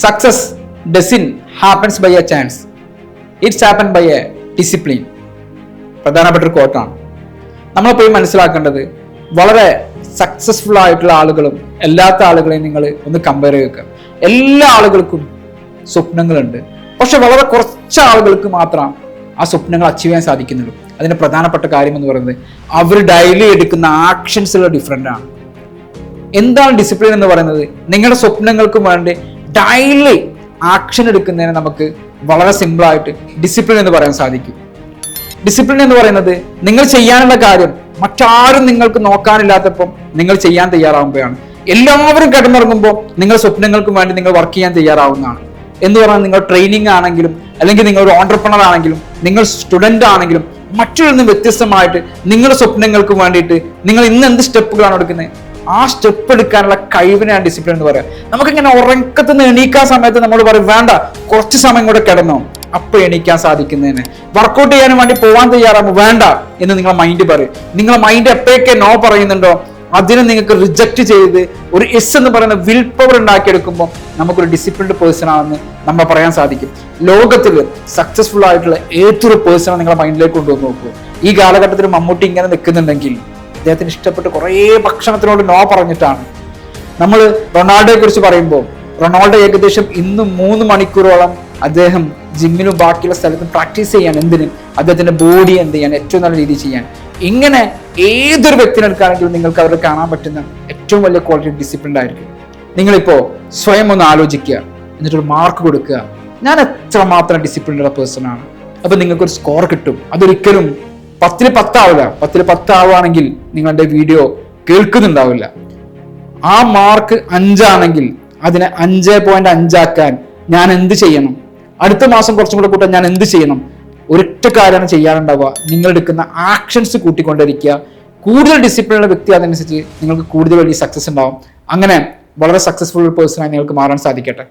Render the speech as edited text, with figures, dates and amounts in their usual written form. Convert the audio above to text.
Success doesn't happens by a chance, it's happen by a discipline. പ്രധാനപ്പെട്ട ഒരു കോട്ടാണ്. നമ്മളിപ്പോൾ മനസ്സിലാക്കേണ്ടത് വളരെ സക്സസ്ഫുൾ ആയിട്ടുള്ള ആളുകളും അല്ലാത്ത ആളുകളെയും നിങ്ങൾ ഒന്ന് കമ്പയർ ചെയ്യുക. എല്ലാ ആളുകൾക്കും സ്വപ്നങ്ങളുണ്ട്, പക്ഷെ വളരെ കുറച്ച് ആളുകൾക്ക് മാത്രം ആ സ്വപ്നങ്ങൾ അച്ചീവ് ചെയ്യാൻ സാധിക്കുന്നുള്ളൂ. അതിന്റെ പ്രധാനപ്പെട്ട കാര്യം എന്ന് പറയുന്നത് അവർ ഡെയിലി എടുക്കുന്ന ആക്ഷൻസുകൾ ഡിഫറെൻ്റ് ആണ്. എന്താണ് ഡിസിപ്ലിൻ എന്ന് പറയുന്നത്? നിങ്ങളുടെ സ്വപ്നങ്ങൾക്ക് വേണ്ടി ഡെയിലി ആക്ഷൻ എടുക്കുന്നതിന് നമുക്ക് വളരെ സിമ്പിൾ ആയിട്ട് ഡിസിപ്ലിൻ എന്ന് പറയാൻ സാധിക്കും. ഡിസിപ്ലിൻ എന്ന് പറയുന്നത് നിങ്ങൾ ചെയ്യാനുള്ള കാര്യം മറ്റാരും നിങ്ങൾക്ക് നോക്കാനില്ലാത്തപ്പോൾ നിങ്ങൾ ചെയ്യാൻ തയ്യാറാവുമ്പോഴാണ്. എല്ലാവരും കിടന്നിറങ്ങുമ്പോൾ നിങ്ങൾ സ്വപ്നങ്ങൾക്ക് വേണ്ടി നിങ്ങൾ വർക്ക് ചെയ്യാൻ തയ്യാറാവുന്നതാണ്. എന്ന് പറഞ്ഞാൽ നിങ്ങൾ ട്രെയിനിങ് ആണെങ്കിലും, അല്ലെങ്കിൽ നിങ്ങൾ ഒരു ഓണ്ടർപ്രണർ ആണെങ്കിലും, നിങ്ങൾ സ്റ്റുഡന്റ് ആണെങ്കിലും, മറ്റൊരു വ്യത്യസ്തമായിട്ട് നിങ്ങളുടെ സ്വപ്നങ്ങൾക്ക് വേണ്ടിയിട്ട് നിങ്ങൾ ഇന്ന് എന്ത് സ്റ്റെപ്പുകളാണ് എടുക്കുന്നത്, ആ സ്റ്റെപ്പ് എടുക്കാനുള്ള കഴിവിനെയാണ് ഡിസിപ്ലിൻ എന്ന് പറയാം. നമുക്കിങ്ങനെ ഉറക്കത്തിന് എണീക്കാൻ സമയത്ത് നമ്മൾ പറയും വേണ്ട കുറച്ച് സമയം കൂടെ കിടന്നോ, അപ്പൊ എണീക്കാൻ സാധിക്കുന്നതിന്. വർക്കൗട്ട് ചെയ്യാനും വേണ്ടി പോകാൻ തയ്യാറാകുമ്പോൾ വേണ്ട എന്ന് നിങ്ങളെ മൈൻഡ് പറയും. നിങ്ങളെ മൈൻഡ് എപ്പോഴൊക്കെ നോ പറയുന്നുണ്ടോ അതിനെ നിങ്ങൾക്ക് റിജക്ട് ചെയ്ത് ഒരു എസ് എന്ന് പറയുന്ന വിൽ പവർ ഉണ്ടാക്കിയെടുക്കുമ്പോൾ നമുക്കൊരു ഡിസിപ്ലിൻഡ് പേഴ്സൺ ആണെന്ന് നമ്മൾ പറയാൻ സാധിക്കും. ലോകത്തിൽ സക്സസ്ഫുൾ ആയിട്ടുള്ള ഏതൊരു പേഴ്സണാണ് നിങ്ങളെ മൈൻഡിലേക്ക് കൊണ്ടുവന്ന് നോക്കൂ. ഈ കാലഘട്ടത്തിൽ മമ്മൂട്ടി ഇങ്ങനെ നിൽക്കുന്നുണ്ടെങ്കിൽ അദ്ദേഹത്തിന് ഇഷ്ടപ്പെട്ട് കുറേ ഭക്ഷണത്തിനോട് നോ പറഞ്ഞിട്ടാണ്. നമ്മൾ റൊണാൾഡോയെ കുറിച്ച് പറയുമ്പോൾ റൊണാൾഡോ ഏകദേശം ഇന്ന് 3 മണിക്കൂറോളം അദ്ദേഹം ജിമ്മിലും ബാക്കിയുള്ള സ്ഥലത്തും പ്രാക്ടീസ് ചെയ്യാൻ, എന്തിനും അദ്ദേഹത്തിന്റെ ബോഡി എന്ത് ചെയ്യാൻ ഏറ്റവും നല്ല രീതിയിൽ ചെയ്യാൻ. ഇങ്ങനെ ഏതൊരു വ്യക്തിനെ എടുക്കുകയാണെങ്കിലും നിങ്ങൾക്ക് അവരെ കാണാൻ പറ്റുന്ന ഏറ്റവും വലിയ ക്വാളിറ്റി ഡിസിപ്ലിൻ ആയിരിക്കും. നിങ്ങളിപ്പോ സ്വയം ഒന്ന് ആലോചിക്കുക, എന്നിട്ടൊരു മാർക്ക് കൊടുക്കുക, ഞാൻ എത്രമാത്രം ഡിസിപ്ലിൻഡ് പേഴ്സൺ ആണ്. അപ്പൊ നിങ്ങൾക്കൊരു സ്കോർ കിട്ടും. അതൊരിക്കലും 10ൽ 10 ആവില്ല. 10ൽ 10 ആവുകയാണെങ്കിൽ നിങ്ങളുടെ വീഡിയോ കേൾക്കുന്നുണ്ടാവില്ല. ആ മാർക്ക് 5 ആണെങ്കിൽ അതിനെ 5.5 ആക്കാൻ ഞാൻ എന്ത് ചെയ്യണം, അടുത്ത മാസം കുറച്ചും കൂടെ കൂട്ടാൻ ഞാൻ എന്ത് ചെയ്യണം? ഒരൊറ്റ കാര്യമാണ് ചെയ്യാനുണ്ടാവുക, നിങ്ങൾ എടുക്കുന്ന ആക്ഷൻസ് കൂട്ടിക്കൊണ്ടിരിക്കുക. കൂടുതൽ ഡിസിപ്ലിനുള്ള വ്യക്തി അതനുസരിച്ച് നിങ്ങൾക്ക് കൂടുതൽ വലിയ സക്സസ് ഉണ്ടാവും. അങ്ങനെ വളരെ സക്സസ്ഫുൾ പേഴ്സണായി നിങ്ങൾക്ക് മാറാൻ സാധിക്കട്ടെ.